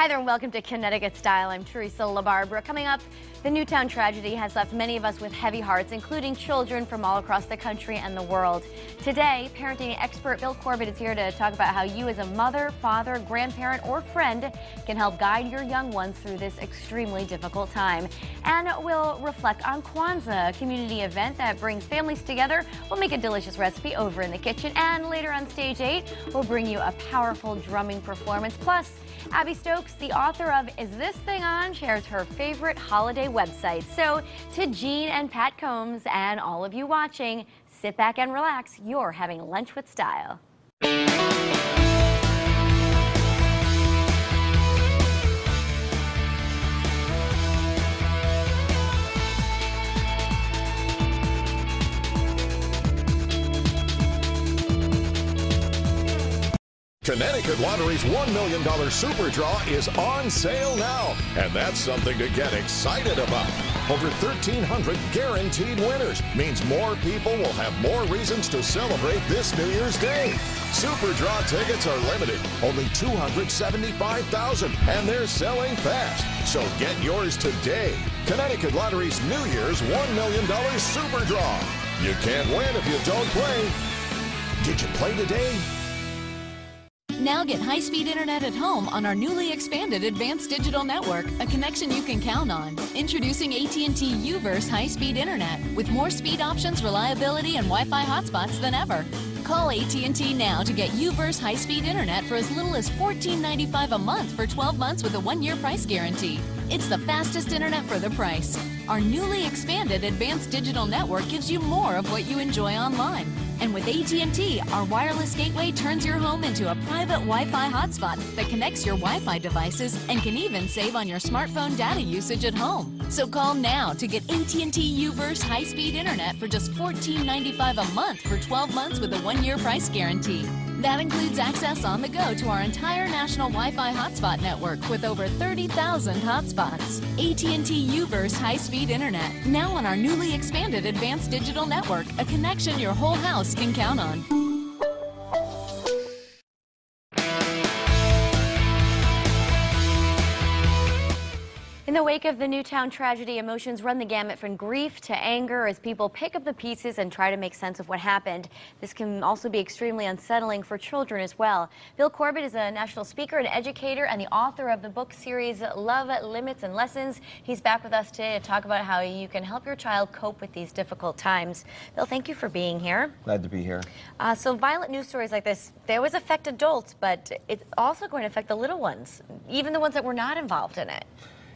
Hi there and welcome to Connecticut Style. I'm Teresa LaBarbera. Coming up, the Newtown tragedy has left many of us with heavy hearts, including children from all across the country and the world. Today, parenting expert Bill Corbett is here to talk about how you as a mother, father, grandparent, or friend can help guide your young ones through this extremely difficult time. And we'll reflect on Kwanzaa, a community event that brings families together. We'll make a delicious recipe over in the kitchen. And later on Stage 8, we'll bring you a powerful drumming performance. Plus, Abby Stokes, the author of Is This Thing On?, shares her favorite holiday website. So to Jean and Pat Combs and all of you watching, sit back and relax. You're having lunch with style. Connecticut Lottery's $1 million Super Draw is on sale now, and that's something to get excited about. Over 1,300 guaranteed winners means more people will have more reasons to celebrate this New Year's Day. Super Draw tickets are limited, only 275,000, and they're selling fast. So get yours today. Connecticut Lottery's New Year's $1 million Super Draw. You can't win if you don't play. Did you play today? Now get high-speed internet at home on our newly expanded Advanced Digital Network, a connection you can count on. Introducing AT&T U-verse high-speed internet with more speed options, reliability, and Wi-Fi hotspots than ever. Call AT&T now to get U-verse high-speed internet for as little as $14.95 a month for 12 months with a 1-year price guarantee. It's the fastest internet for the price. Our newly expanded Advanced Digital Network gives you more of what you enjoy online. And with AT&T, our wireless gateway turns your home into a private Wi-Fi hotspot that connects your Wi-Fi devices and can even save on your smartphone data usage at home. So call now to get AT&T U-verse high-speed internet for just $14.95 a month for 12 months with a 1-year price guarantee. That includes access on the go to our entire national Wi-Fi hotspot network with over 30,000 hotspots. AT&T U-verse high-speed internet, now on our newly expanded Advanced Digital Network, a connection your whole house can count on. In the wake of the Newtown tragedy, emotions run the gamut from grief to anger as people pick up the pieces and try to make sense of what happened. This can also be extremely unsettling for children as well. Bill Corbett is a national speaker and educator and the author of the book series Love, Limits, and Lessons. He's back with us today to talk about how you can help your child cope with these difficult times. Bill, thank you for being here. Glad to be here. So violent news stories like this, they always affect adults, but it's also going to affect the little ones, even the ones that were not involved in it.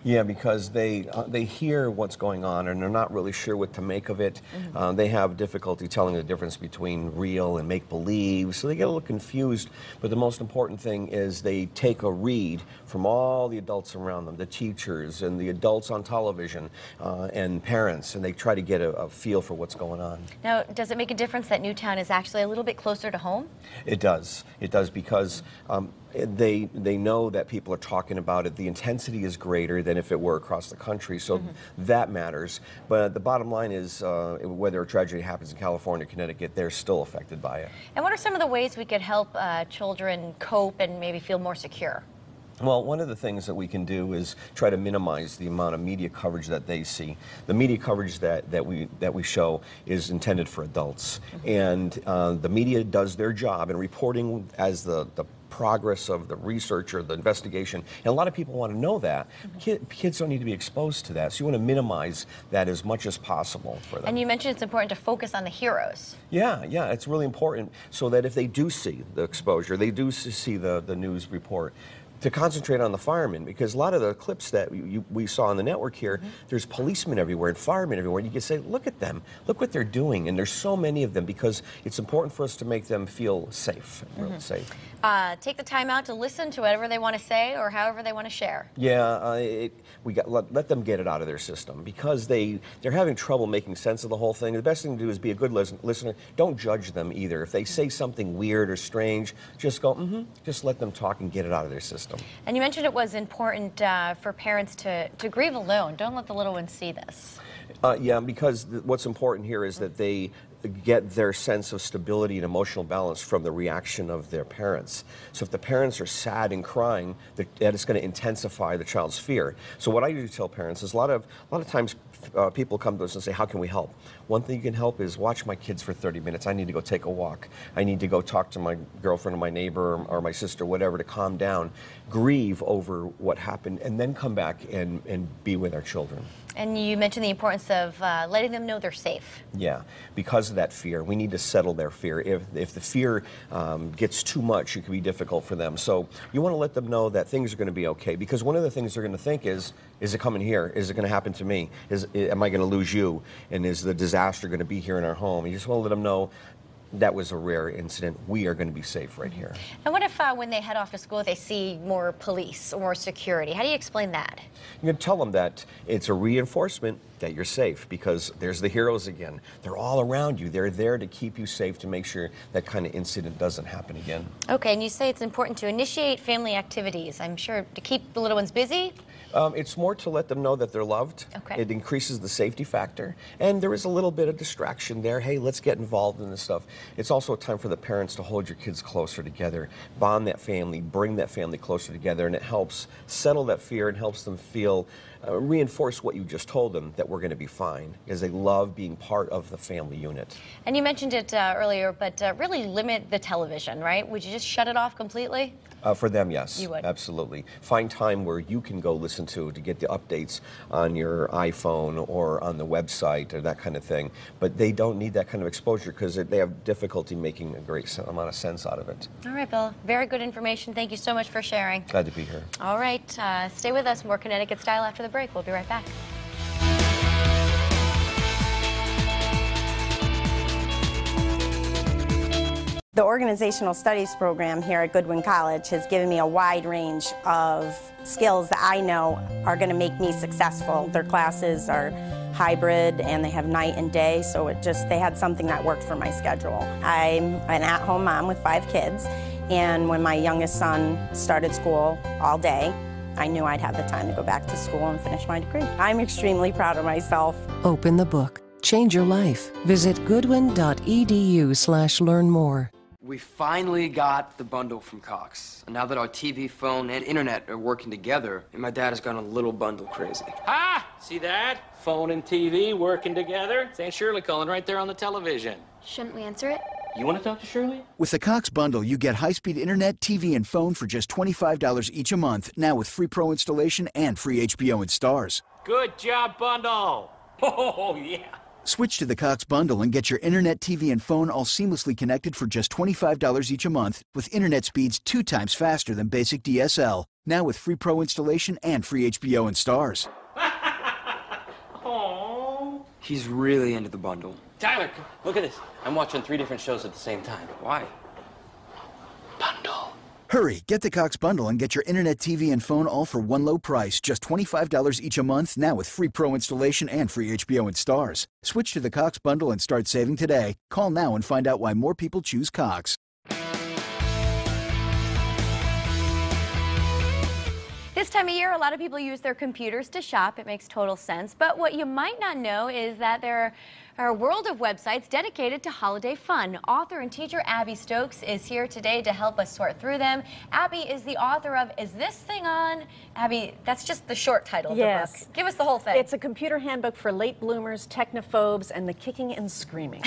Yeah, because they hear what's going on and they're not really sure what to make of it. Mm-hmm. They have difficulty telling the difference between real and make-believe, so they get a little confused. But the most important thing is they take a read from all the adults around them, the teachers and the adults on television and parents, and they try to get a feel for what's going on. Now, does it make a difference that Newtown is actually a little bit closer to home? It does. It does because they know that people are talking about it. The intensity is greater than if it were across the country, so that matters. But the bottom line is whether a tragedy happens in California or Connecticut, they're still affected by it. And what are some of the ways we could help children cope and maybe feel more secure? Well, one of the things that we can do is try to minimize the amount of media coverage that they see. The media coverage that we show is intended for adults, and the media does their job in reporting as the progress of the research or the investigation, and a lot of people want to know that. Kids don't need to be exposed to that, so you want to minimize that as much as possible for them. And you mentioned it's important to focus on the heroes. Yeah, it's really important so that if they do see the exposure, they do see the news report, to concentrate on the firemen, because a lot of the clips that we saw on the network here, there's policemen everywhere and firemen everywhere, and you can say, look at them, look what they're doing, and there's so many of them because it's important for us to make them feel safe, really safe. Take the time out to listen to whatever they want to say or however they want to share. Yeah, let them get it out of their system because they're having trouble making sense of the whole thing. The best thing to do is be a good listener. Don't judge them either. If they say something weird or strange, just go, just let them talk and get it out of their system. And you mentioned it was important for parents to grieve alone. Don't let the little ones see this. Yeah, because what's important here is that they get their sense of stability and emotional balance from the reaction of their parents. So if the parents are sad and crying, that is going to intensify the child's fear. So what I usually tell parents is a lot of times people come to us and say, how can we help? One thing you can help is watch my kids for 30 minutes. I need to go take a walk. I need to go talk to my girlfriend or my neighbor or my sister, whatever, to calm down, grieve over what happened, and then come back and be with our children. And you mentioned the importance of letting them know they're safe. Yeah, because of that fear, we need to settle their fear. If the fear gets too much, it can be difficult for them. So you want to let them know that things are going to be okay, because one of the things they're going to think is it coming here? Is it going to happen to me? Am I going to lose you? And is the disaster going to be here in our home? You just want to let them know that was a rare incident. We are going to be safe right here. And what if when they head off to school, they see more police or more security? How do you explain that? You can tell them that it's a reinforcement that you're safe, because there's the heroes again. They're all around you. They're there to keep you safe, to make sure that kind of incident doesn't happen again. Okay, and you say it's important to initiate family activities. I'm sure to keep the little ones busy? It's more to let them know that they're loved. Okay. It increases the safety factor. And there is a little bit of distraction there. Hey, let's get involved in this stuff. It's also a time for the parents to hold your kids closer together, bond that family, bring that family closer together, and it helps settle that fear and helps them feel, reinforce what you just told them, that we're going to be fine, because they love being part of the family unit. And you mentioned it earlier, but really limit the television, right? Would you just shut it off completely? For them, yes. You would? Absolutely. Find time where you can go listen to get the updates on your iPhone or on the website or that kind of thing. But they don't need that kind of exposure, because they have difficulty making a great amount of sense out of it. All right, Bill. Very good information. Thank you so much for sharing. Glad to be here. All right. Stay with us. More Connecticut Style after the break. We'll be right back. The Organizational Studies program here at Goodwin College has given me a wide range of skills that I know are going to make me successful. Their classes are hybrid and they have night and day, so they had something that worked for my schedule. I'm an at-home mom with 5 kids, and when my youngest son started school all day, I knew I'd have the time to go back to school and finish my degree. I'm extremely proud of myself. Open the book. Change your life. Visit goodwin.edu/learn-more. We finally got the bundle from Cox. And now that our TV, phone, and internet are working together, and my dad has gone a little bundle crazy. Ha! See that? Phone and TV working together. It's Aunt Shirley calling right there on the television. Shouldn't we answer it? You want to talk to Shirley? With the Cox bundle, you get high-speed internet, TV, and phone for just $25 each a month, now with free Pro installation and free HBO and Stars. Good job, bundle. Oh, yeah. Switch to the Cox bundle and get your internet, TV, and phone all seamlessly connected for just $25 each a month, with internet speeds 2 times faster than basic DSL. Now with free Pro installation and free HBO and Stars. Aww. He's really into the bundle. Tyler, look at this. I'm watching 3 different shows at the same time. Why? Bundle. Hurry, get the Cox bundle and get your internet, TV, and phone all for one low price, just $25 each a month, now with free Pro installation and free HBO and Stars. Switch to the Cox bundle and start saving today. Call now and find out why more people choose Cox. This time of year, a lot of people use their computers to shop. It makes total sense. But what you might not know is that there are a world of websites dedicated to holiday fun. Author and teacher Abby Stokes is here today to help us sort through them. Abby is the author of Is This Thing On? Abby, that's just the short title of the book. Give us the whole thing. It's a computer handbook for late bloomers, technophobes, and the kicking and screaming,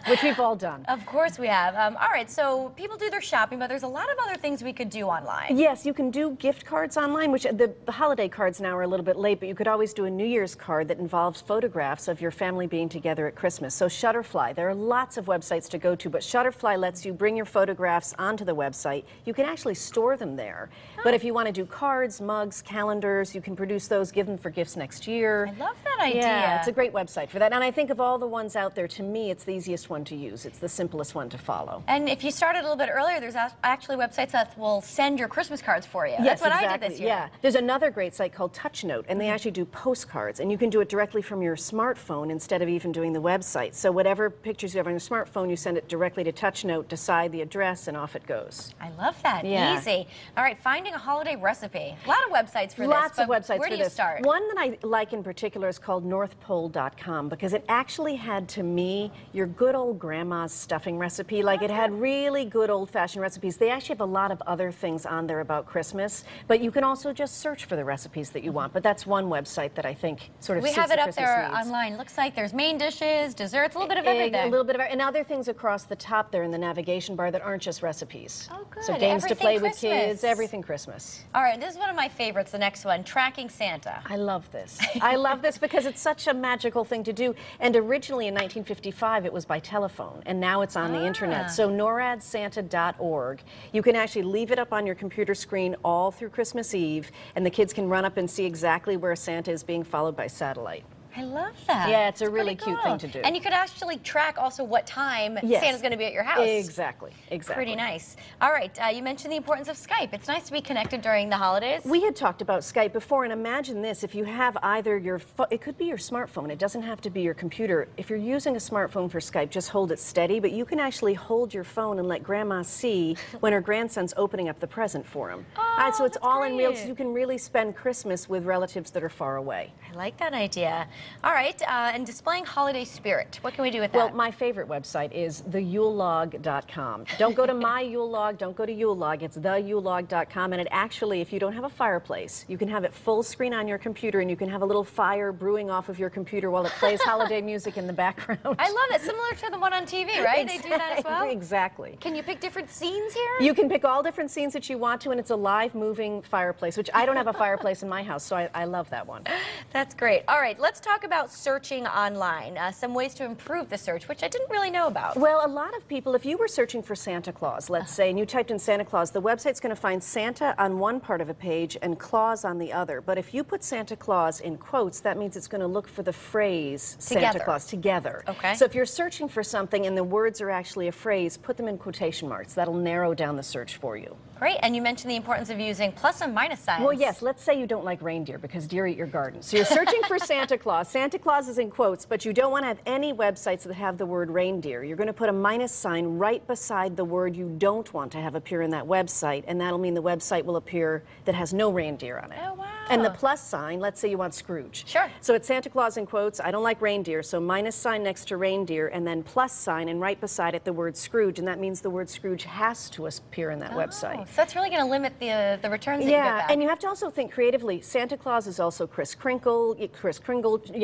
which we've all done. Of course we have. All right, so people do their shopping, but there's a lot of other things we could do online. Yes, you can do gift cards online, which the holiday cards now are a little bit late, but you could always do a New Year's card that involves photographs of your family being together at Christmas. So Shutterfly, there are lots of websites to go to, but Shutterfly lets you bring your photographs onto the website. You can actually store them there. But if you want to do cards, mugs, calendars, you can produce those, give them for gifts next year. I love that idea. Yeah, it's a great website for that. And I think of all the ones out there, to me, it's the easiest one to use. It's the simplest one to follow. And if you started a little bit earlier, there's actually websites that will send your Christmas cards for you. Yes, That's what exactly. I did this year. Yeah. There's another great site called TouchNote, and they actually do postcards, and you can do it directly from your smartphone instead of even doing doing the website. So whatever pictures you have on your smartphone, you send it directly to TouchNote, decide the address, and off it goes. I love that. Yeah. Easy. All right, finding a holiday recipe. A lot of websites for Lots this. of websites where for do you this. start? One that I like in particular is called NorthPole.com because it actually had, to me, your good old grandma's stuffing recipe. Like it had really good old-fashioned recipes. They actually have a lot of other things on there about Christmas, but you can also just search for the recipes that you want. But that's one website that I think sort of We suits have it the up Christmas there needs. online. Looks like there's main dishes, desserts, a little bit of everything. A little bit of, and other things across the top there in the navigation bar that aren't just recipes. Oh, good. So games to Everything play Christmas. with kids, everything Christmas. All right, this is one of my favorites, the next one, Tracking Santa. I love this. I love this because it's such a magical thing to do. And originally in 1955, it was by telephone, and now it's on the internet. So NORADSanta.org. You can actually leave it up on your computer screen all through Christmas Eve, and the kids can run up and see exactly where Santa is being followed by satellite. I love that. Yeah, it's a It's really pretty cute cool. thing to do. And you could actually track also what time Yes. Santa's going to be at your house. Exactly, exactly. Pretty nice. All right, you mentioned the importance of Skype. It's nice to be connected during the holidays. We had talked about Skype before, and imagine this. If you have either your it could be your smartphone. It doesn't have to be your computer. If you're using a smartphone for Skype, just hold it steady, but you can actually hold your phone and let Grandma see when her grandson's opening up the present for him. Oh, so it's that's all in real, great. so you can really spend Christmas with relatives that are far away. I like that idea. All right, and displaying holiday spirit. What can we do with that? Well, my favorite website is theyulelog.com. Don't go to my Yule log, don't go to Yule log, it's theyulelog.com, and it actually, if you don't have a fireplace, you can have it full screen on your computer, and you can have a little fire brewing off of your computer while it plays holiday music in the background. I love it. Similar to the one on TV, right? They do that as well? Exactly. Can you pick different scenes here? You can pick all different scenes that you want to, and it's a live moving fireplace, which I don't have a fireplace in my house, so I love that one. That's great. All right, let's talk about searching online. Some ways to improve the search, which I didn't really know about. Well, a lot of people, if you were searching for Santa Claus, let's say, and you typed in Santa Claus, the website's going to find Santa on one part of a page and Claus on the other. But if you put Santa Claus in quotes, that means it's going to look for the phrase Santa Together. Claus together. Okay. So if you're searching for something and the words are actually a phrase, put them in quotation marks. That'll narrow down the search for you. Great, and you mentioned the importance of using plus and minus signs. Well, yes, let's say you don't like reindeer because deer eat your garden. So you're searching for Santa Claus. Santa Claus is in quotes, but you don't want to have any websites that have the word reindeer. You're going to put a minus sign right beside the word you don't want to have appear in that website, and that'll mean the website will appear that has no reindeer on it. Oh, wow. And the plus sign, let's say you want Scrooge. Sure. So it's Santa Claus in quotes, I don't like reindeer, so minus sign next to reindeer, and then plus sign, and right beside it the word Scrooge, and that means the word Scrooge has to appear in that website. So that's really going to limit the returns that you get Yeah, back. and you have to also think creatively. Santa Claus is also Kris Kringle. You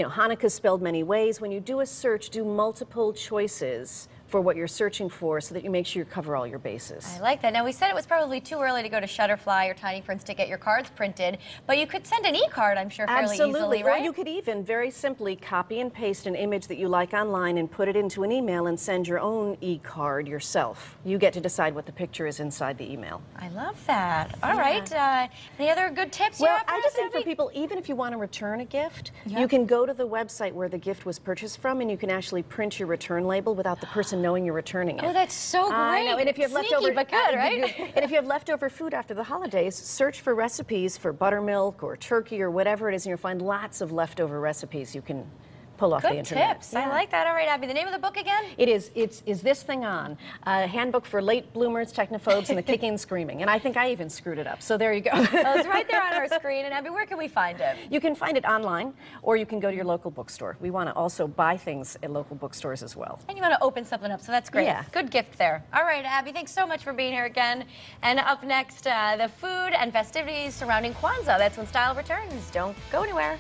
know, Hanukkah's spelled many ways. When you do a search, do multiple choices for what you're searching for so that you make sure you cover all your bases. I like that. Now, we said it was probably too early to go to Shutterfly or Tiny Prints to get your cards printed, but you could send an e-card, I'm sure, fairly easily, right? Or you could even very simply copy and paste an image that you like online and put it into an email and send your own e-card yourself. You get to decide what the picture is inside the email. I love that. All right. Any other good tips you Well, have for I us, just think for Abby? people, even if you want to return a gift, you can go to the website where the gift was purchased from, and you can actually print your return label without the person knowing you're returning it. Oh, that's so great. I know. And if you have Sneaky, leftover, but good, right? And if you have leftover food after the holidays, search for recipes for buttermilk or turkey or whatever it is, and you'll find lots of leftover recipes you can pull off the Good internet. tips. I like that. All right, Abby, the name of the book again? It's Is This Thing On? A handbook for late bloomers, technophobes, and the kicking and screaming. And I think I even screwed it up, so there you go. Well, it's right there on our screen. And Abby, where can we find it? You can find it online, or you can go to your local bookstore. We want to also buy things at local bookstores as well. And you want to open something up, so that's great. Yeah. Good gift there. All right, Abby, thanks so much for being here again. And up next, the food and festivities surrounding Kwanzaa. That's when style returns. Don't go anywhere.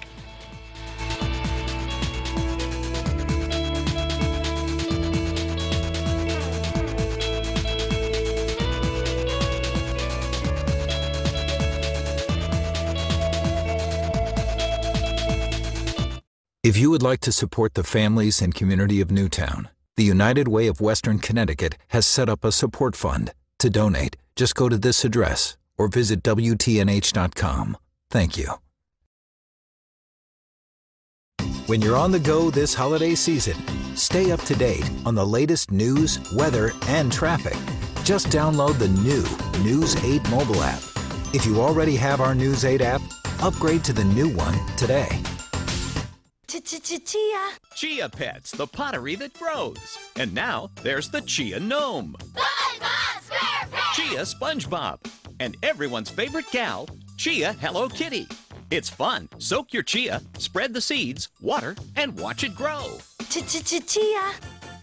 If you would like to support the families and community of Newtown, the United Way of Western Connecticut has set up a support fund. To donate, just go to this address or visit WTNH.com. Thank you. When you're on the go this holiday season, stay up to date on the latest news, weather, and traffic. Just download the new News 8 mobile app. If you already have our News 8 app, upgrade to the new one today. Chia. Chia Pets, the pottery that grows. And now there's the Chia Gnome. SpongeBob SquarePants. Chia SpongeBob. And everyone's favorite gal, Chia Hello Kitty. It's fun. Soak your chia, spread the seeds, water, and watch it grow. Chia.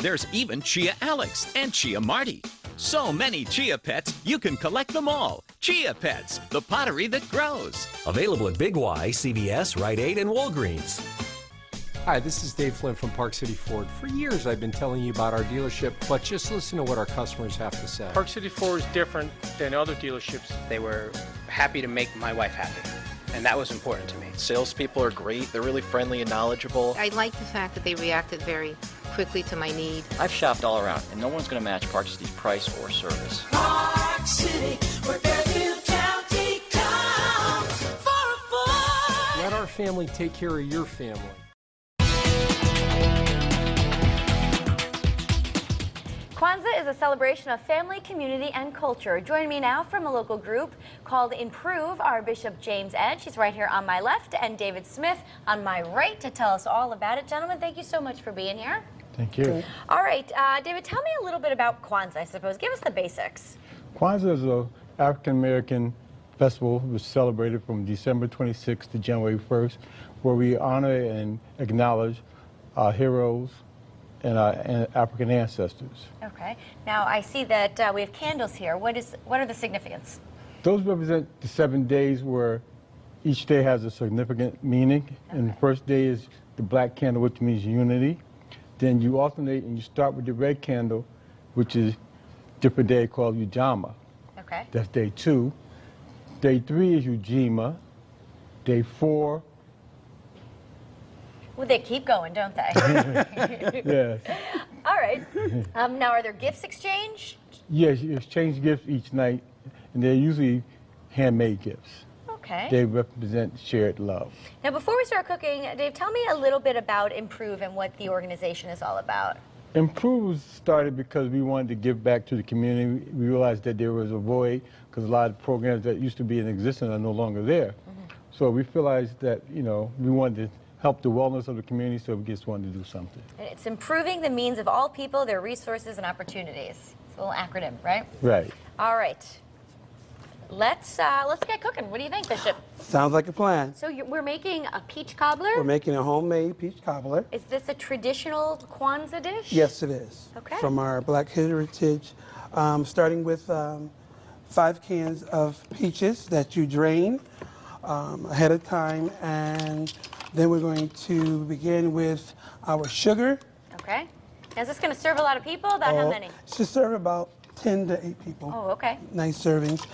There's even Chia Alex and Chia Marty. So many Chia Pets, you can collect them all. Chia Pets, the pottery that grows. Available at Big Y, CVS, Rite Aid, and Walgreens. Hi, this is Dave Flynn from Park City Ford. For years I've been telling you about our dealership, but just listen to what our customers have to say. Park City Ford is different than other dealerships. They were happy to make my wife happy, and that was important to me. Salespeople are great. They're really friendly and knowledgeable. I like the fact that they reacted very quickly to my need. I've shopped all around, and no one's going to match Park City's price or service. Park City, where Fairfield County comes for a fun. Let our family take care of your family. Kwanzaa is a celebration of family, community, and culture. Join me now from a local group called Improve, our Bishop James Edge. He's right here on my left, and David Smith on my right to tell us all about it. Gentlemen, thank you so much for being here. Thank you. All right, David, tell me a little bit about Kwanzaa, I suppose. Give us the basics. Kwanzaa is an African-American festival which is celebrated from December 26th to January 1st, where we honor and acknowledge our heroes and our African ancestors. Okay. Now, I see that we have candles here. What are the significance? Those represent the 7 days where each day has a significant meaning. Okay. And the first day is the black candle, which means unity. Then you alternate and you start with the red candle, which is a different day called Ujama. Okay. That's day 2. Day 3 is Ujima. Day 4. Well, they keep going, don't they? Yes. All right. Now, are there gifts exchanged? Yes, you exchange gifts each night, and they're usually handmade gifts. Okay. They represent shared love. Now, before we start cooking, Dave, tell me a little bit about Improve and what the organization is all about. Improve was started because we wanted to give back to the community. We realized that there was a void because a lot of programs that used to be in existence are no longer there. Mm-hmm. So we realized that, you know, we wanted to help the wellness of the community, so we just wanted to do something. And it's improving the means of all people, their resources and opportunities. It's a little acronym, right? Right. All right. Let's get cooking. What do you think, Bishop? Sounds like a plan. So we're making a peach cobbler? We're making a homemade peach cobbler. Is this a traditional Kwanzaa dish? Yes, it is. Okay. From our Black Heritage, starting with 5 cans of peaches that you drain ahead of time, and then we're going to begin with our sugar. Okay. Now, is this going to serve a lot of people? About how many? Should serve about 10 to 8 people. Oh, okay. Nice servings.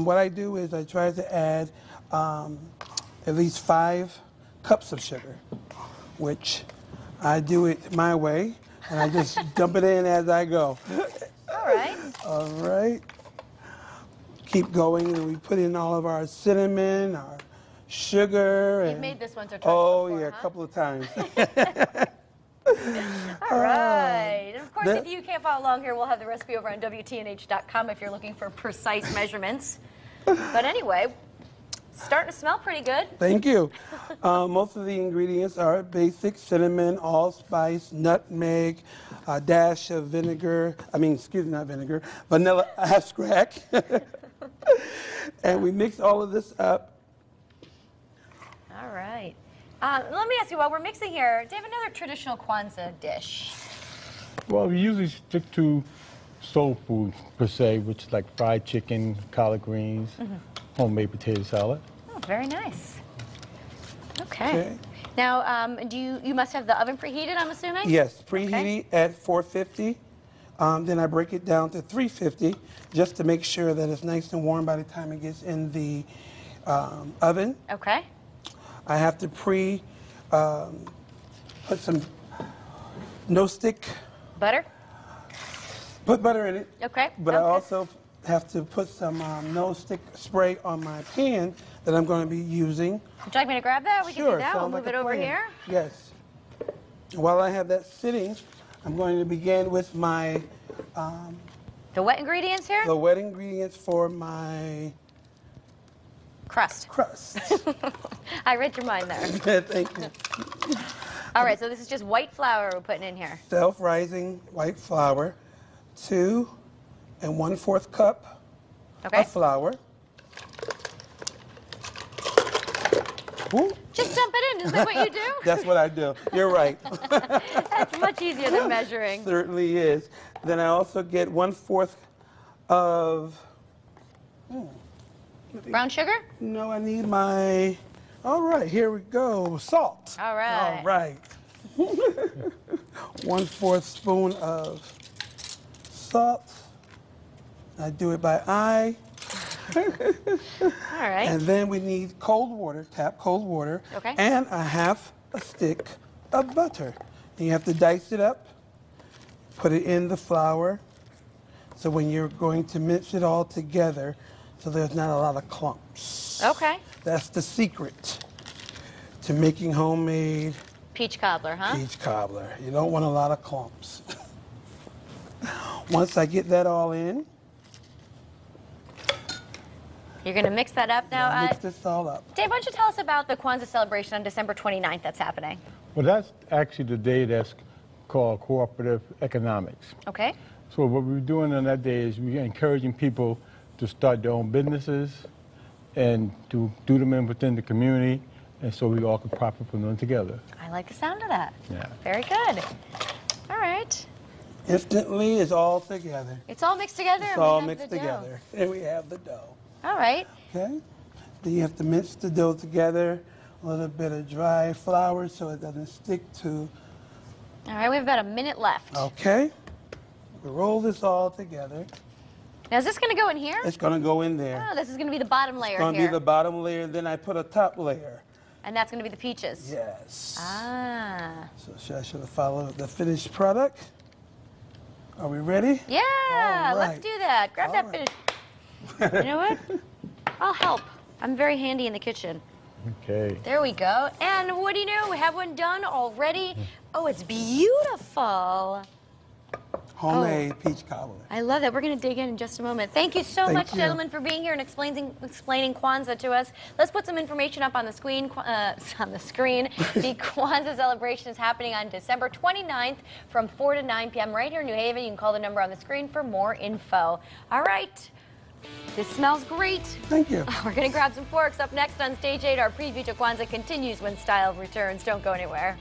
What I do is I try to add at least 5 cups of sugar, which I do it my way, and I just dump it in as I go. All right. All right. Keep going, and we put in all of our cinnamon, our sugar. You've made this once or twice before, yeah, a couple of times. All right. And of course, if you can't follow along here, we'll have the recipe over on WTNH.com if you're looking for precise measurements. But anyway, starting to smell pretty good. Thank you. Most of the ingredients are basic: cinnamon, allspice, nutmeg, a dash of vinegar. Not vinegar, vanilla extract. And we mix all of this up. All right. Let me ask you, while we're mixing here, do you have another traditional Kwanzaa dish? Well, we usually stick to soul food, per se, which is like fried chicken, collard greens, homemade potato salad. Oh, very nice. Okay. Now, you must have the oven preheated, I'm assuming? Yes, preheated at 450. Then I break it down to 350 just to make sure that it's nice and warm by the time it gets in the oven. Okay. I have to put some no-stick butter. Put butter in it. Okay. But I also have to put some no-stick spray on my pan that I'm going to be using. Would you like me to grab that? We can do that. We'll move it over here. Yes. While I have that sitting, I'm going to begin with my the wet ingredients here? The wet ingredients for my crust. Crust. I read your mind there. Thank you. All right, so this is just white flour we're putting in here. Self-rising white flour, 2 1/4 cup of flour. Ooh. Just dump it in. Is that what you do? That's what I do. You're right. That's much easier than measuring. Certainly is. Then I also get 1/4 of brown sugar? No, I need my. All right, here we go. Salt. All right. All right. 1/4 spoon of salt. I do it by eye. All right. And then we need cold water, tap cold water. Okay. And a half a stick of butter. And you have to dice it up, put it in the flour. So when you're going to mix it all together, so there's not a lot of clumps. Okay. That's the secret to making homemade peach cobbler, huh? peach cobbler. You don't want a lot of clumps. Once I get that all in, you're going to mix that up now. mix this all up. Dave, why don't you tell us about the Kwanzaa celebration on December 29th that's happening? Well, that's actually the day that's called cooperative economics. Okay. So what we're doing on that day is we're encouraging people to start their own businesses and to do them within the community, and so we all can profit from them together. I like the sound of that. Yeah. Very good. All right. Instantly, it's all together. It's all mixed together. It's and we all have mixed the dough. together. And we have the dough. All right. Okay. Then you have to mix the dough together, a little bit of dry flour so it doesn't stick to. All right, we have about a minute left. Okay. We roll this all together. Now, is this going to go in here? It's going to go in there. Oh, this is going to be the bottom layer It's going to here. be the bottom layer, then I put a top layer. And that's going to be the peaches. Yes. Ah. So I should have followed the finished product. Are we ready? Yeah, All let's right. do that. Grab that finished. You know what? I'll help. I'm very handy in the kitchen. Okay. There we go. And what do you know? We have one done already. Oh, it's beautiful. Homemade peach cobbler. I love that. We're going to dig in just a moment. Thank you so much, gentlemen, for being here and explaining Kwanzaa to us. Let's put some information up on the screen. The Kwanzaa celebration is happening on December 29th from 4 to 9 p.m. right here in New Haven. You can call the number on the screen for more info. All right. This smells great. Thank you. We're going to grab some forks. Up next on Stage 8, our preview to Kwanzaa continues when style returns. Don't go anywhere.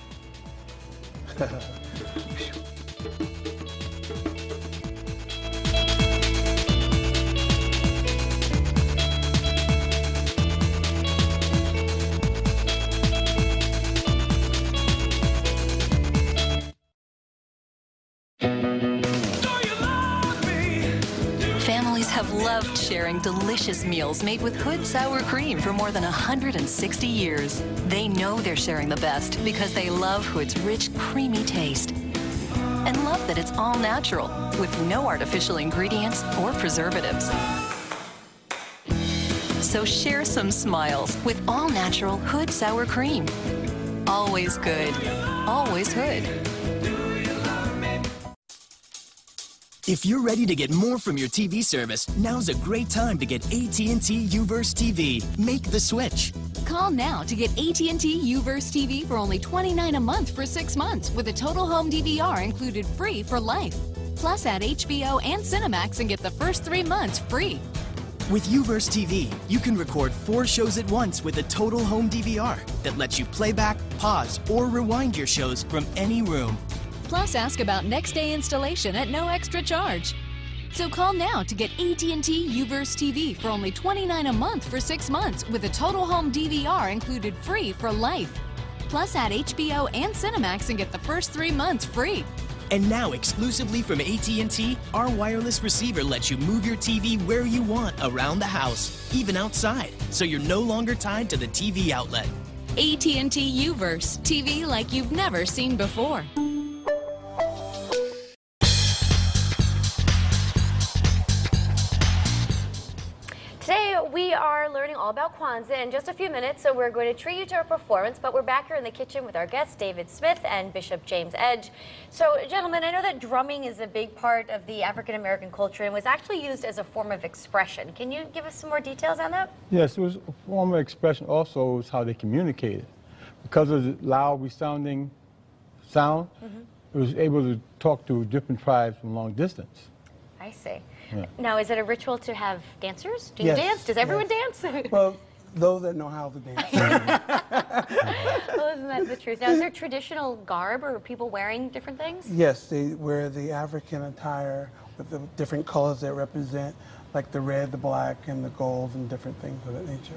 Families have loved sharing delicious meals made with Hood sour cream for more than 160 years. They know they're sharing the best because they love Hood's rich, creamy taste. And love that it's all natural, with no artificial ingredients or preservatives. So share some smiles with all-natural Hood sour cream. Always good. Always Hood. If you're ready to get more from your TV service, now's a great time to get AT&T UVerse TV. Make the switch. Call now to get AT&T UVerse TV for only $29 a month for 6 months with a total home DVR included free for life. Plus add HBO and Cinemax and get the first 3 months free. With UVerse TV, you can record 4 shows at once with a total home DVR that lets you play back, pause, or rewind your shows from any room. Plus ask about next day installation at no extra charge. So call now to get AT&T UVerse TV for only $29 a month for 6 months with a total home DVR included free for life. Plus add HBO and Cinemax and get the first 3 months free. And now, exclusively from AT&T, our wireless receiver lets you move your TV where you want around the house, even outside, so you're no longer tied to the TV outlet. AT&T UVerse TV like you've never seen before. Today, we are learning all about Kwanzaa in just a few minutes, so we're going to treat you to a performance, but we're back here in the kitchen with our guests, David Smith and Bishop James Edge. So, gentlemen, I know that drumming is a big part of the African-American culture and was actually used as a form of expression. Can you give us some more details on that? Yes, it was a form of expression. Also, is how they communicated. Because of the loud resounding sound, it was able to talk to different tribes from long distance. I see. Yeah. Now, is it a ritual to have dancers? Do you Yes, dance? Does everyone dance? Well, those that know how to dance. Well, isn't that the truth? Now, is there traditional garb or are people wearing different things? Yes, they wear the African attire with the different colors that represent, like the red, the black, and the gold, and different things of that nature.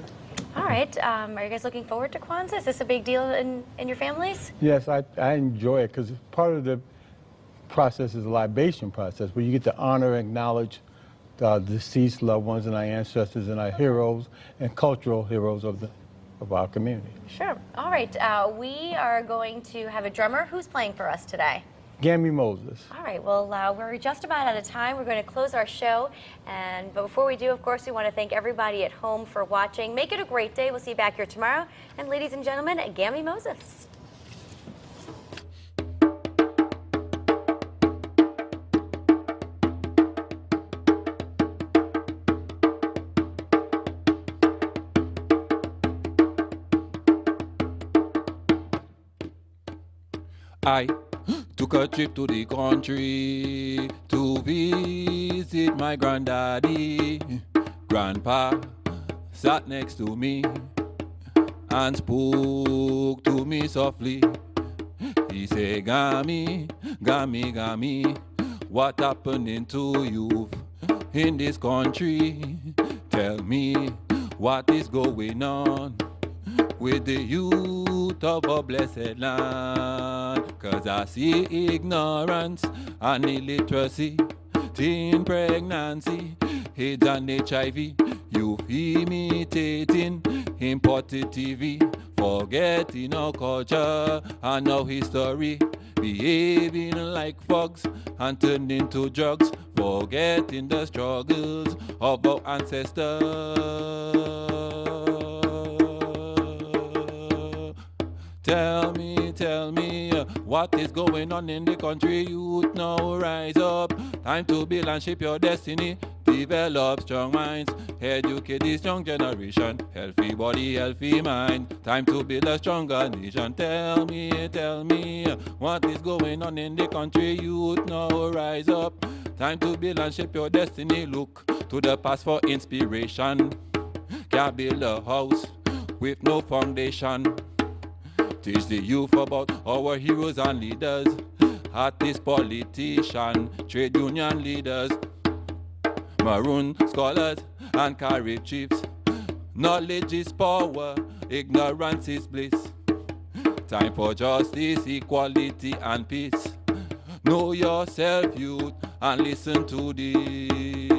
All right. Are you guys looking forward to Kwanzaa? Is this a big deal in your families? Yes, I enjoy it because part of the process is a libation process where you get to honor and acknowledge the deceased loved ones and our ancestors and our heroes and cultural heroes of our community. Sure. All right. We are going to have a drummer. Who's playing for us today? Gammy Moses. All right, well, we're just about out of time. We're going to close our show. But before we do, of course, we want to thank everybody at home for watching. Make it a great day. We'll see you back here tomorrow. And ladies and gentlemen, Gammy Moses. I took a trip to the country to visit my granddaddy. Grandpa sat next to me and spoke to me softly. He said, Gammy, Gammy, Gammy, what happening to you in this country? Tell me what is going on with the youth of our blessed land. 'Cause I see ignorance and illiteracy, teen pregnancy, AIDS and HIV, youth imitating imported TV, forgetting our culture and our history, behaving like thugs and turning to drugs, forgetting the struggles of our ancestors. Tell me, what is going on in the country? Youth now rise up. Time to build and shape your destiny. Develop strong minds. Educate this young generation. Healthy body, healthy mind. Time to build a stronger nation. Tell me, what is going on in the country? Youth now rise up. Time to build and shape your destiny. Look to the past for inspiration. Can't build a house with no foundation. Teach the youth about our heroes and leaders, artists, politicians, trade union leaders, maroon scholars and Carib chiefs. Knowledge is power, ignorance is bliss. Time for justice, equality and peace. Know yourself, youth, and listen to this.